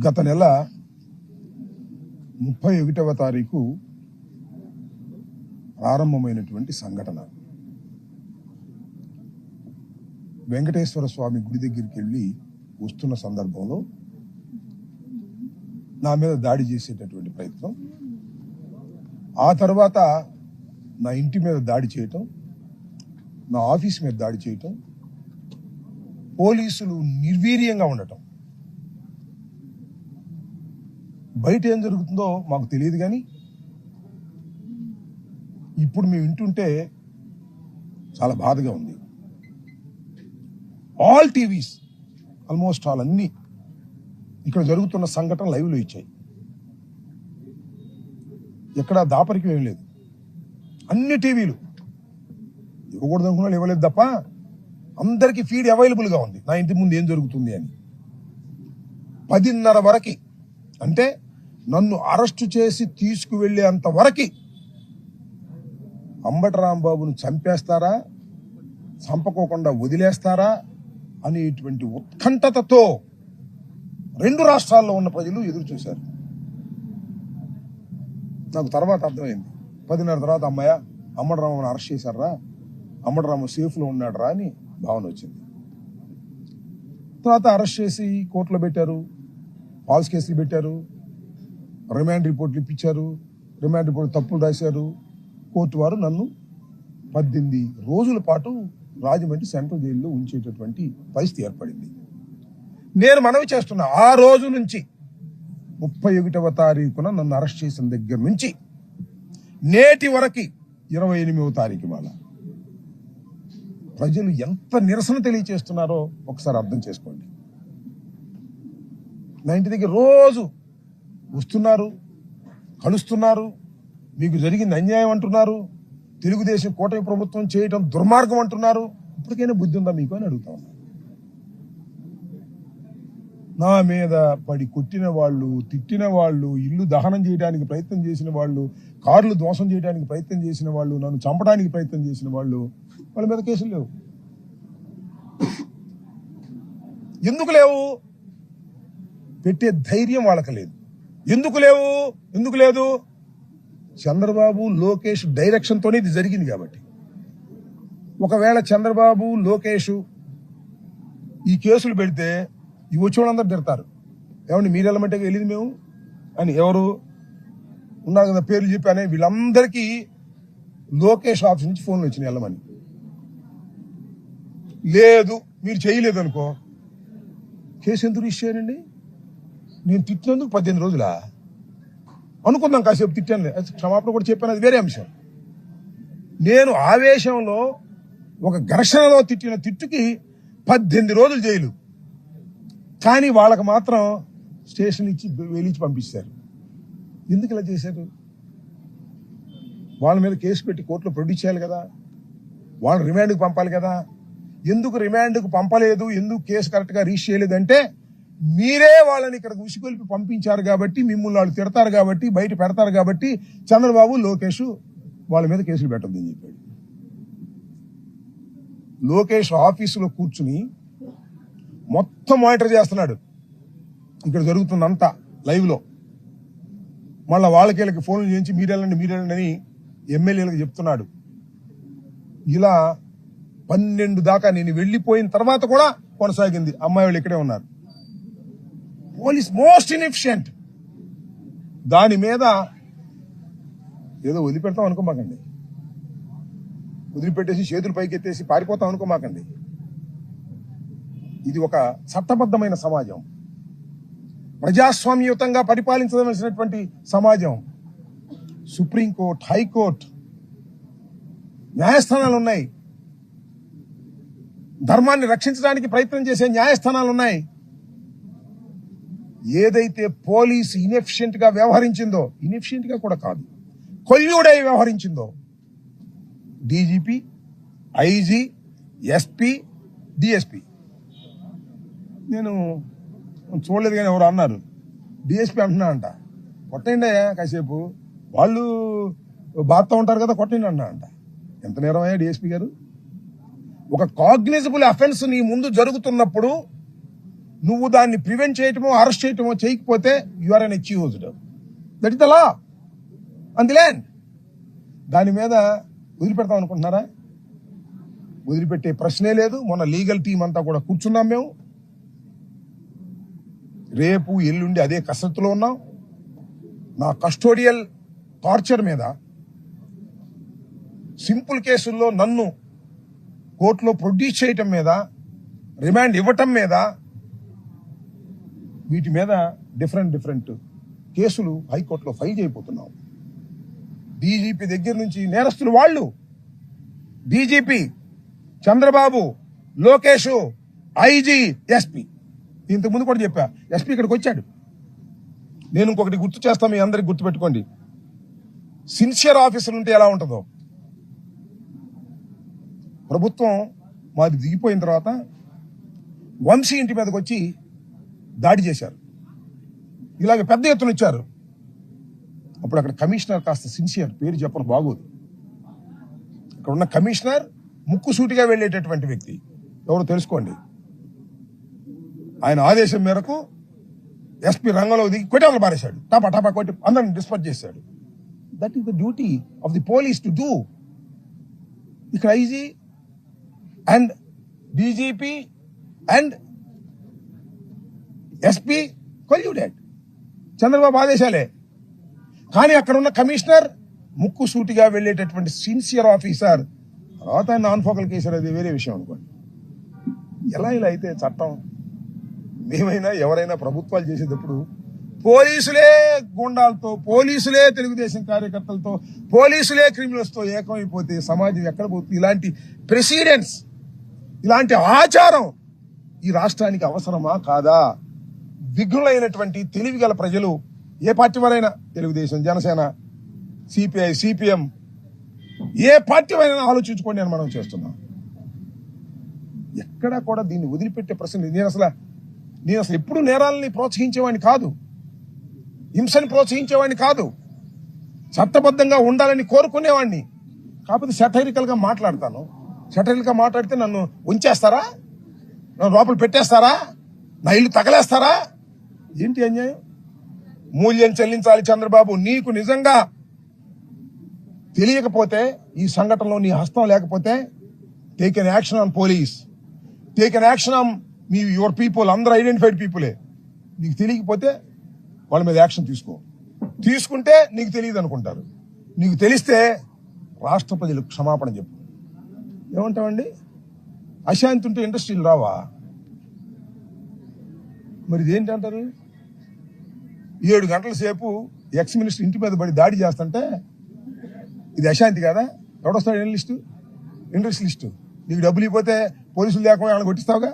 గత నెల 31వ తారీఖు ప్రారంభమైనటువంటి సంఘటన. వెంకటేశ్వర స్వామి గుడి దగ్గరికి వెళ్ళి వస్తున్న సందర్భంలో నా మీద దాడి చేసేటటువంటి ప్రయత్నం, ఆ తర్వాత నా ఇంటి మీద దాడి చేయటం, నా ఆఫీస్ మీద దాడి చేయటం, పోలీసులు నిర్వీర్యంగా ఉండటం. బయట ఏం జరుగుతుందో మాకు తెలియదు, కానీ ఇప్పుడు మేము వింటుంటే చాలా బాధగా ఉంది. ఆల్ టీవీస్, ఆల్మోస్ట్ ఆల్ అన్ని ఇక్కడ జరుగుతున్న సంఘటన లైవ్లో ఇచ్చాయి. ఎక్కడ దాపరికం ఏం లేదు. అన్ని టీవీలు ఇవ్వకూడదు అనుకున్న వాళ్ళు ఇవ్వలేదు తప్ప అందరికీ ఫీడ్ అవైలబుల్గా ఉంది నా ఇంటి ముందు ఏం జరుగుతుంది అని. 10:30 వరకు, అంటే నన్ను అరెస్టు చేసి తీసుకువెళ్ళేంత వరకు అంబటి రాంబాబును చంపేస్తారా, చంపకోకుండా వదిలేస్తారా అనేటువంటి ఉత్కంఠతతో 2 రాష్ట్రాల్లో ఉన్న ప్రజలు ఎదురు చూశారు. నాకు తర్వాత అర్థమైంది. 10:30 తర్వాత అమ్మాయ అంబటి రాంబాబుని అరెస్ట్ చేశారా, అంబటి రాంబాబు సేఫ్లో ఉన్నాడు రా అని భావన వచ్చింది. తర్వాత అరెస్ట్ చేసి కోర్టులో పెట్టారు, ఫాల్స్ కేసులు పెట్టారు, రిమాండ్ రిపోర్ట్లు ఇప్పించారు, రిమాండ్ రిపోర్ట్ తప్పులు రాశారు. కోర్టు వారు నన్ను 18 రోజుల పాటు రాజమండ్రి సెంట్రల్ జైల్లో ఉంచేటటువంటి పరిస్థితి ఏర్పడింది. నేను మనవి చేస్తున్నా, ఆ రోజు నుంచి 31వ తారీఖున నన్ను అరెస్ట్ చేసిన దగ్గర నుంచి నేటి వరకు 28వ తారీఖు వాళ్ళ ప్రజలు ఎంత నిరసన తెలియచేస్తున్నారో ఒకసారి అర్థం చేసుకోండి. నా ఇంటి దగ్గర రోజు వస్తున్నారు, కలుస్తున్నారు, మీకు జరిగింది అన్యాయం అంటున్నారు, తెలుగుదేశం కూటమి ప్రభుత్వం చేయటం దుర్మార్గం అంటున్నారు. ఇప్పటికైనా బుద్ధి ఉందా మీకు అని అడుగుతా ఉన్నా. నా మీద పడి కొట్టిన వాళ్ళు, తిట్టిన వాళ్ళు, ఇల్లు దహనం చేయడానికి ప్రయత్నం చేసిన వాళ్ళు, కార్లు ధ్వంసం చేయడానికి ప్రయత్నం చేసిన వాళ్ళు, నన్ను చంపడానికి ప్రయత్నం చేసిన వాళ్ళు, వాళ్ళ మీద కేసులు లేవు. ఎందుకు లేవు? పెట్టే ధైర్యం వాళ్ళకి లేదు. ఎందుకు లేవు? ఎందుకు లేదు? చంద్రబాబు, లోకేష్ డైరెక్షన్తోనే ఇది జరిగింది కాబట్టి. ఒకవేళ చంద్రబాబు, లోకేష్ ఈ కేసులు పెడితే ఈ వచ్చి వాళ్ళందరూ తిడతారు. ఏమండి మీరు వెళ్ళమంటే వెళ్ళింది మేము అని ఎవరు ఉన్నారు కదా, పేర్లు చెప్పానే, వీళ్ళందరికీ లోకేష్ ఆఫీస్ నుంచి ఫోన్లు వచ్చినాయి వెళ్ళమని. లేదు మీరు చేయలేదు అనుకో, కేసు ఎందుకు రిజిస్టర్ చేయండి? నేను తిట్టినందుకు 18 రోజులా అనుకుందాం, కాసేపు తిట్టాను, క్షమాపణ కూడా చెప్పాను, అది వేరే అంశం. నేను ఆవేశంలో ఒక ఘర్షణలో తిట్టిన తిట్టుకి 18 రోజులు జైలు, కానీ వాళ్ళకి మాత్రం స్టేషన్ ఇచ్చి వెళ్ళించి పంపిస్తారు. ఎందుకు ఇలా చేశారు? వాళ్ళ మీద కేసు పెట్టి కోర్టులో ప్రొడ్యూస్ చేయాలి కదా, వాళ్ళని రిమాండ్కి పంపాలి కదా. ఎందుకు రిమాండ్కు పంపలేదు, ఎందుకు కేసు కరెక్ట్గా రిజిస్టర్ చేయలేదంటే, మీరే వాళ్ళని ఇక్కడ ఉసిగొల్పి పంపించారు కాబట్టి, మిమ్మల్ని వాళ్ళు తిడతారు కాబట్టి, బయట పెడతారు కాబట్టి చంద్రబాబు, లోకేష్ వాళ్ళ మీద కేసులు పెట్టొద్దని చెప్పాడు. లోకేష్ ఆఫీసులో కూర్చుని మొత్తం మానిటర్ చేస్తున్నాడు ఇక్కడ జరుగుతుందంతా లైవ్లో. మళ్ళీ వాళ్ళకి ఫోన్లు చేయించి మీరెళ్ళండి అని ఎమ్మెల్యేలకు చెప్తున్నాడు. ఇలా 12 దాకా నేను వెళ్ళిపోయిన తర్వాత కూడా కొనసాగింది. అమ్మాయి వాళ్ళు ఇక్కడే ఉన్నారు. Police most inefficient. దాని మీద ఏదో వదిలిపెడతాం అనుకోమాకండి, వదిలిపెట్టేసి చేతులు పైకెత్తేసి పారిపోతాం అనుకోమాకండి. ఇది ఒక చట్టబద్ధమైన సమాజం, ప్రజాస్వామ్యయుతంగా పరిపాలించవలసినటువంటి సమాజం. సుప్రీంకోర్టు, హైకోర్టు, న్యాయస్థానాలు ఉన్నాయి. ధర్మాన్ని రక్షించడానికి ప్రయత్నం చేసే న్యాయస్థానాలు ఉన్నాయి. ఏదైతే పోలీసు ఇన్ఎఫిషియెంట్ గా వ్యవహరించిందో, ఇన్ఎఫిషియెంట్ గా కూడా కాదు, కొల్యూడై వ్యవహరించిందో, డీజీపీ, ఐజీ, ఎస్పీ, డిఎస్పీ, నేను చూడలేదు కానీ ఎవరు అన్నారు, డిఎస్పీ అంటున్నా అంట, కొట్టండి కాసేపు, వాళ్ళు బాధతో ఉంటారు కదా, కొట్టండి అన్నా అంట. ఎంత నేరమయ్యా డిఎస్పీ గారు? ఒక కాగ్నిజబుల్ అఫెన్స్ నీ ముందు జరుగుతున్నప్పుడు నువ్వు దాన్ని ప్రివెంట్ చేయటమో అరెస్ట్ చేయటమో చేయకపోతే you are an accused. That is the law on the land. దాని మీద వదిలిపెడతాం అనుకుంటున్నారా? వదిలిపెట్టే ప్రశ్నే లేదు. మొన్న లీగల్ టీం అంతా కూడా కూర్చున్నాం మేము. రేపు ఎల్లుండి అదే కసరత్తులో ఉన్నాం. నా కస్టోడియల్ టార్చర్ మీద, సింపుల్ కేసుల్లో నన్ను కోర్టులో ప్రొడ్యూస్ చేయటం మీద, రిమాండ్ ఇవ్వటం మీద, వీటి మీద డిఫరెంట్ కేసులు హైకోర్టులో ఫైల్ చేయబోతున్నాం. డీజీపీ దగ్గర నుంచి నేరస్తులు వాళ్ళు, DGP, Chandrababu, Lokesh, IG, SP. ఇంతకుముందు కూడా చెప్పా, ఎస్పీ ఇక్కడికి వచ్చాడు. నేను ఇంకొకటి గుర్తు చేస్తాను, మీ అందరికి గుర్తుపెట్టుకోండి. సిన్సియర్ ఆఫీసర్ ఉంటే ఎలా ఉంటుందో. ప్రభుత్వం మాది దిగిపోయిన తర్వాత వంశీ ఇంటి మీదకి వచ్చి దాడి చేశారు. ఇలాగ పెద్ద ఎత్తున ఇచ్చారు. అప్పుడు అక్కడ కమిషనర్ కాస్త సిన్సియర్, పేరు చెప్పను బాగోదు. అక్కడ ఉన్న కమిషనర్ ముక్కుసూటిగా వెళ్ళేటటువంటి వ్యక్తి ఎవరో తెలుసుకోండి. ఆయన ఆదేశం మేరకు ఎస్పీ రంగంలో దిగి కొట్టేవాళ్ళు పారేశాడు. టపా కొట్టి అందరిని డిస్పర్స్ చేశాడు. That is the duty of the police to do. ఇక్కడ IG and DGP and SP colluded. Chandrababu ఆదేశాలే. కానీ అక్కడ ఉన్న కమిషనర్ ముక్కు సూటిగా వెళ్ళేటటువంటి సిన్సియర్ ఆఫీసర్. తర్వాత ఆయన నాన్ ఫోకల్ కేసు, అది వేరే విషయం అనుకోండి. ఎలా ఇలా అయితే చట్టం? మేమైనా ఎవరైనా ప్రభుత్వాలు చేసేటప్పుడు పోలీసులే గుండాలతో, పోలీసులే తెలుగుదేశం కార్యకర్తలతో, పోలీసులే క్రిమినల్స్తో ఏకమైపోతే సమాజం ఎక్కడ పోతుంది? ఇలాంటి ప్రెసిడెంట్స్, ఇలాంటి ఆచారం ఈ రాష్ట్రానికి అవసరమా కాదా? విఘ్నులైనటువంటి తెలివిగల ప్రజలు, ఏ పార్టీ వారైనా, తెలుగుదేశం, జనసేన, సిపిఐ, సిపిఎం, ఏ పార్టీ వారైనా ఆలోచించుకోండి అని మనం చేస్తున్నాం. ఎక్కడా కూడా దీన్ని వదిలిపెట్టే ప్రశ్న. నేను అసలు ఎప్పుడు నేరాలని ప్రోత్సహించేవాడిని కాదు, హింసని ప్రోత్సహించేవాడిని కాదు, చట్టబద్ధంగా ఉండాలని కోరుకునేవాడిని. కాకపోతే సెటైరికల్ గా మాట్లాడతాను. సెటైరికల్ గా మాట్లాడితే నన్ను ఉంచేస్తారా? నన్ను లోపల పెట్టేస్తారా? నా ఇల్లు తగలేస్తారా? ఏంటి అన్యాయం? మూల్యం చెల్లించాలి చంద్రబాబు. నీకు నిజంగా తెలియకపోతే, ఈ సంఘటనలో నీ హస్తం లేకపోతే, take an action on police, take an action on your people. అందరూ ఐడెంటిఫైడ్ పీపులే. నీకు తెలియకపోతే వాళ్ళ మీద యాక్షన్ తీసుకో. తీసుకుంటే నీకు తెలియదు అనుకుంటారు. నీకు తెలిస్తే రాష్ట్ర ప్రజలకు క్షమాపణ చెప్పు. ఏమంటావండి? అశాంతి ఉంటే ఇండస్ట్రీలు రావా? మరి ఇదేంటి అంటారు? 7 గంటల సేపు ఎక్స్ మినిస్టర్ ఇంటి మీద పడి దాడి చేస్తుంటే ఇది అశాంతి కాదా? ఎవడొస్తాడు ఇండస్ట్రీ లిస్టు? నీకు డబ్బులు ఇవ్వకపోతే పోలీసులు లేకుండా వాళ్ళని కొట్టిస్తావుగా.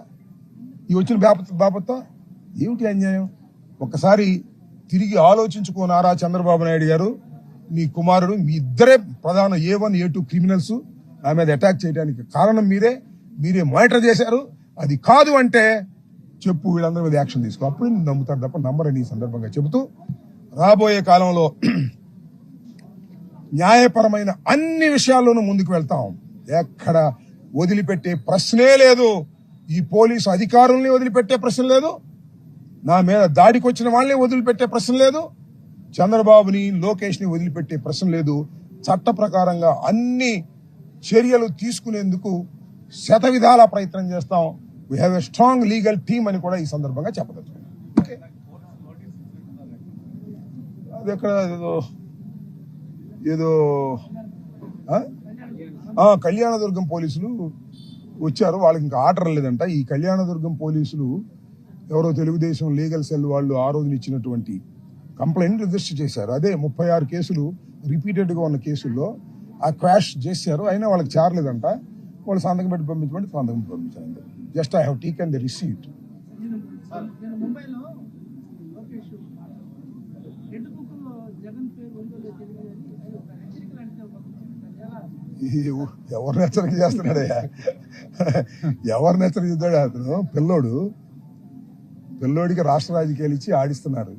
ఈ వచ్చిన బాపత్తో ఏమిటి అన్యాయం? ఒక్కసారి తిరిగి ఆలోచించుకో నారా చంద్రబాబు నాయుడు గారు. మీ కుమారుడు, మీ ఇద్దరే ప్రధాన A1, A2 క్రిమినల్స్. నా మీద అటాక్ చేయడానికి కారణం మీరే మానిటర్ చేశారు. అది కాదు అంటే చెప్పు, వీళ్ళందరి మీద యాక్షన్ తీసుకో. అప్పుడు నమ్ముతారు తప్ప నమ్మరని ఈ సందర్భంగా చెబుతూ, రాబోయే కాలంలో న్యాయపరమైన అన్ని విషయాల్లోనూ ముందుకు వెళ్తాం. ఎక్కడ వదిలిపెట్టే ప్రశ్నే లేదు. ఈ పోలీసు అధికారుల్ని వదిలిపెట్టే ప్రశ్న లేదు. నా మీద దాడికి వచ్చిన వాళ్ళని వదిలిపెట్టే ప్రశ్న లేదు. చంద్రబాబుని, లోకేష్ ని వదిలిపెట్టే ప్రశ్న లేదు. చట్ట ప్రకారంగా అన్ని చర్యలు తీసుకునేందుకు శతవిధాల ప్రయత్నం చేస్తాం. We have a strong legal team అని కూడా ఈ సందర్భంగా చెప్పదలుచుకున్నాం. అది ఎక్కడ ఏదో కళ్యాణదుర్గం పోలీసులు వచ్చారు. వాళ్ళకి ఇంకా ఆర్డర్ లేదంట. ఈ కళ్యాణదుర్గం పోలీసులు ఎవరో తెలుగుదేశం లీగల్ సెల్ వాళ్ళు ఆ రోజున ఇచ్చినటువంటి కంప్లైంట్ రిజిస్టర్ చేశారు. అదే 36 కేసులు రిపీటెడ్ గా ఉన్న కేసుల్లో ఆ క్వాష్ చేశారు. అయినా వాళ్ళకి చేరలేదంట. వాళ్ళు సంతకం పెట్టి పంపించారు. Just I have taken the receipt. ఎవరిని హెచ్చరిక చేస్తున్నాడయ్యా? ఎవరిని హెచ్చరిక చేస్తాడు? అతను పిల్లోడికి రాష్ట్ర రాజకీయాలు ఇచ్చి ఆడిస్తున్నారు.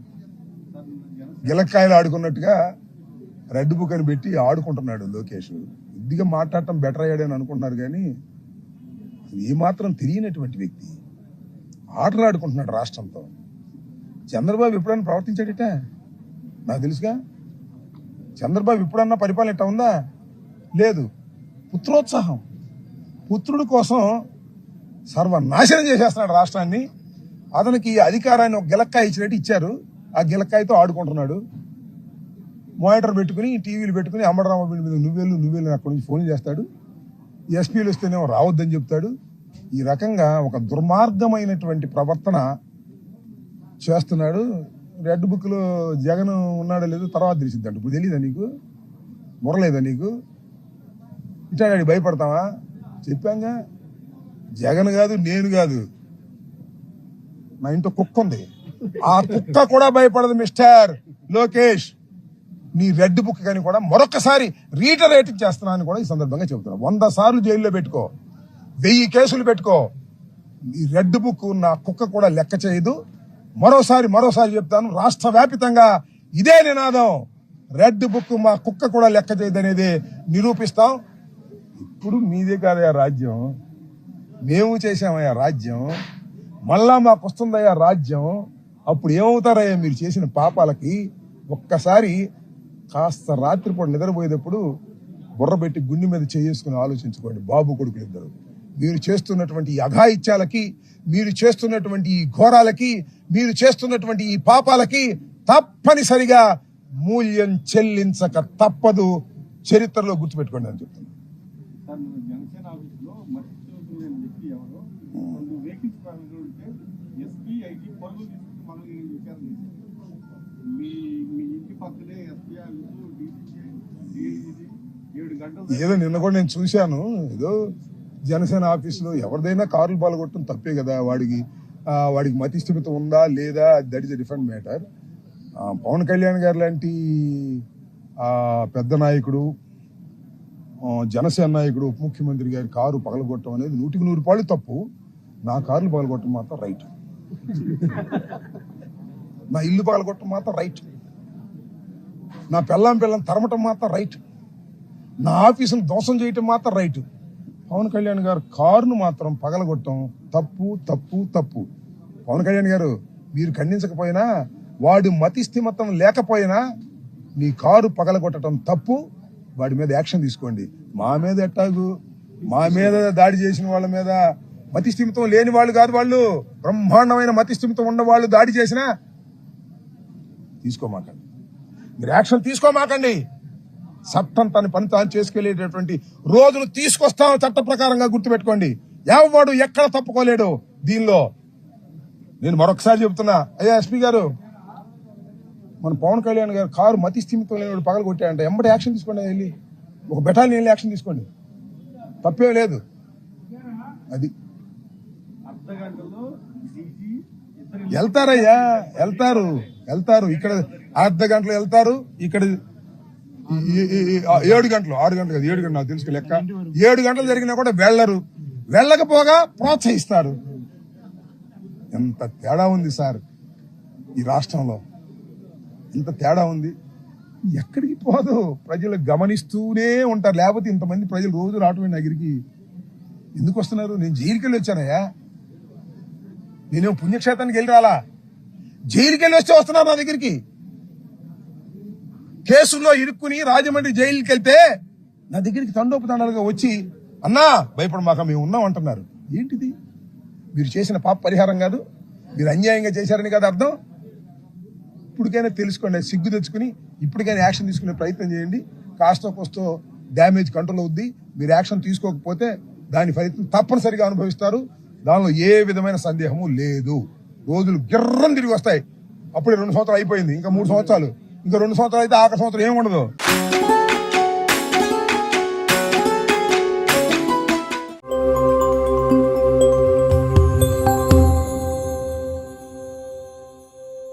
గిలక్కాయలు ఆడుకున్నట్టుగా రెడ్ బుక్ అని పెట్టి ఆడుకుంటున్నాడు లోకేష్. కొద్దిగా మాట్లాడటం బెటర్ అయ్యాడని అనుకుంటున్నారు కానీ ఏమాత్రం తెలియనటువంటి వ్యక్తి. ఆటలు ఆడుకుంటున్నాడు రాష్ట్రంతో. చంద్రబాబు ఎప్పుడన్నా ప్రవర్తించాడట? నాకు తెలుసుగా. చంద్రబాబు ఎప్పుడన్నా పరిపాలన ఎట్లా ఉందా? లేదు. పుత్రోత్సాహం, పుత్రుడి కోసం సర్వనాశనం చేసేస్తున్నాడు రాష్ట్రాన్ని. అతనికి అధికారాన్ని ఒక గిలక్కాయ ఇచ్చినట్టు ఇచ్చారు. ఆ గిలక్కాయతో ఆడుకుంటున్నాడు. మానిటర్ పెట్టుకుని, టీవీలు పెట్టుకుని అమ్మడరామ మీద నువ్వేళ్ళు అక్కడి నుంచి ఫోన్ చేస్తాడు. ఎస్పీలు వస్తేనేమో రావద్దని చెప్తాడు. ఈ రకంగా ఒక దుర్మార్గమైనటువంటి ప్రవర్తన చేస్తున్నాడు. రెడ్ బుక్ లో జగన్ ఉన్నాడో లేదో తర్వాత తెలిసిద్దంట. ఇప్పుడు తెలీదా నీకు? మురలేదా నీకు? ఇట్లాంటి భయపడతావా? చెప్పాంగా, జగన్ కాదు, నేను కాదు, నా ఇంట్లో కుక్క ఉంది, ఆ కుక్క కూడా భయపడదు మిస్టర్ లోకేష్. నీ రెడ్ బుక్ కానీ కూడా మరొకసారి రీటరేటింగ్ చేస్తున్నానని కూడా ఈ సందర్భంగా చెబుతున్నా. 100 సార్లు జైల్లో పెట్టుకో, 1000 కేసులు పెట్టుకో, ఈ రెడ్ బుక్ నా కుక్క కూడా లెక్క చేయదు. మరోసారి చెప్తాను, రాష్ట్ర వ్యాపితంగా ఇదే నినాదం. రెడ్ బుక్ మా కుక్క కూడా లెక్క చేయదు అనేది నిరూపిస్తాం. ఇప్పుడు మీదే కాదయా రాజ్యం, మేము చేసామయ్యా రాజ్యం, మళ్ళా మాకు వస్తుందయ్యా రాజ్యం. అప్పుడు ఏమవుతారయ్యా మీరు చేసిన పాపాలకి? ఒక్కసారి కాస్త రాత్రిపూట నిద్రపోయేటప్పుడు బుర్ర పెట్టి గుండె మీద చేసుకుని ఆలోచించుకోండి. బాబు కొడుకులు ఇద్దరు, మీరు చేస్తున్నటువంటి ఈ అఘాయిత్యాలకి, మీరు చేస్తున్నటువంటి ఈ ఘోరాలకి, మీరు చేస్తున్నటువంటి ఈ పాపాలకి తప్పనిసరిగా మూల్యం చెల్లించక తప్పదు. చరిత్రలో గుర్తుపెట్టుకోండి అని చెప్తున్నాను. జనసేన ఆఫీసులో మట్టి వ్యక్తి ఎవరో రెండు వెహికల్స్ ఉంటే ఎస్పీ ఐటీ పరుగులు తీసుకుని మనం విచారణ చేశారు. మీ ఇంటి పక్కనే ఎస్పీ ఆఫీసు, డీసీ 7 గంటలు. ఏదో నిన్న కూడా నేను చూశాను, ఏదో జనసేన ఆఫీసులో ఎవరిదైనా కార్లు పాల్గొట్టడం తప్పే కదా. వాడికి మతి స్థిమిత ఉందా లేదా, that is a different matter. Pawan Kalyan గారు లాంటి పెద్ద నాయకుడు, జనసేన నాయకుడు, ఉప ముఖ్యమంత్రి గారి కారు పగలగొట్టడం అనేది 100కి 100 రూపాయలు తప్పు. నా కార్లు పగలగొట్టడం మాత్రం రైట్. నా ఇల్లు పగలగొట్టడం మాత్రం రైట్. నా పిల్లం తరమటం మాత్రం రైట్. నా ఆఫీసును దోషం చేయటం మాత్రం రైట్. పవన్ కళ్యాణ్ గారు కారును మాత్రం పగలగొట్టడం తప్పు తప్పు తప్పు. పవన్ కళ్యాణ్ గారు, మీరు ఖండించకపోయినా, వాడు మతి స్థిమితం లేకపోయినా నీ కారు పగలగొట్టడం తప్పు. వాడి మీద యాక్షన్ తీసుకోండి. మా మీద ఎట్టాగు, మా మీద దాడి చేసిన వాళ్ళ మీద మతి స్థిమితం లేని వాళ్ళు కాదు, వాళ్ళు బ్రహ్మాండమైన మతి స్థిమితం ఉన్న వాళ్ళు దాడి చేసినా తీసుకోమాకండి, మీరు యాక్షన్ తీసుకోమాకండి. చట్టం తన పని తాను చేసుకెళ్లేటటువంటి రోజులు తీసుకొస్తాం చట్ట ప్రకారంగా. గుర్తుపెట్టుకోండి, ఎవడు ఎక్కడ తప్పుకోలేడు దీనిలో. నేను మరొకసారి చెబుతున్నా, అయ్యా ఎస్పీ గారు, మన పవన్ కళ్యాణ్ గారు కారు మతి స్థిమితం లేని పగలు కొట్టాడంట, ఎంబడి యాక్షన్ తీసుకోండి. వెళ్ళి ఒక బెటాలియన్ వెళ్ళి యాక్షన్ తీసుకోండి, తప్పే లేదు. అది వెళ్తారయ్యా, వెళ్తారు. ఇక్కడ అర్ధ గంటలు వెళ్తారు, ఇక్కడ 7 గంటలు, 6 గంటలు కాదు 7 గంటలు, నాకు తెలుసు లెక్క. 7 గంటలు జరిగినా కూడా వెళ్ళకపోగా ప్రోత్సహిస్తారు. ఎంత తేడా ఉంది సార్ ఈ రాష్ట్రంలో, ఇంత తేడా ఉంది. ఎక్కడికి పోదు, ప్రజలు గమనిస్తూనే ఉంటారు. లేకపోతే ఇంతమంది ప్రజలు రోజు రావటమే నా దగ్గరికి ఎందుకు వస్తున్నారు? నేను జైలుకి వెళ్ళి వచ్చానయ్యా, నేనేం పుణ్యక్షేత్రానికి వెళ్ళి రాలా, జైలుకి వెళ్ళి వస్తే వస్తున్నారు నా దగ్గరికి. కేసుల్లో ఇరుక్కుని రాజమండ్రి జైలుకి వెళ్తే నా దగ్గరికి తండోపతండాలుగా వచ్చి, అన్నా భయపడమాక, మేము ఉన్నాం అంటున్నారు. ఏంటిది? మీరు చేసిన పాప పరిహారం కాదు, మీరు అన్యాయంగా చేశారని కాదు అర్థం. ఇప్పటికైనా తెలుసుకోండి, సిగ్గు తెచ్చుకుని ఇప్పటికైనా యాక్షన్ తీసుకునే ప్రయత్నం చేయండి. కాస్తో కోస్తో డ్యామేజ్ కంట్రోల్ అవుద్ది. మీరు యాక్షన్ తీసుకోకపోతే దాని ఫలితం తప్పనిసరిగా అనుభవిస్తారు. దానిలో ఏ విధమైన సందేహము లేదు. రోజులు గిర్రం తిరిగి వస్తాయి. అప్పుడే 2 సంవత్సరాలు అయిపోయింది, ఇంకా 3 సంవత్సరాలు, ఇంకా 2 సంవత్సరాలు అయితే ఆఖరి సంవత్సరం ఏమి ఉండదు.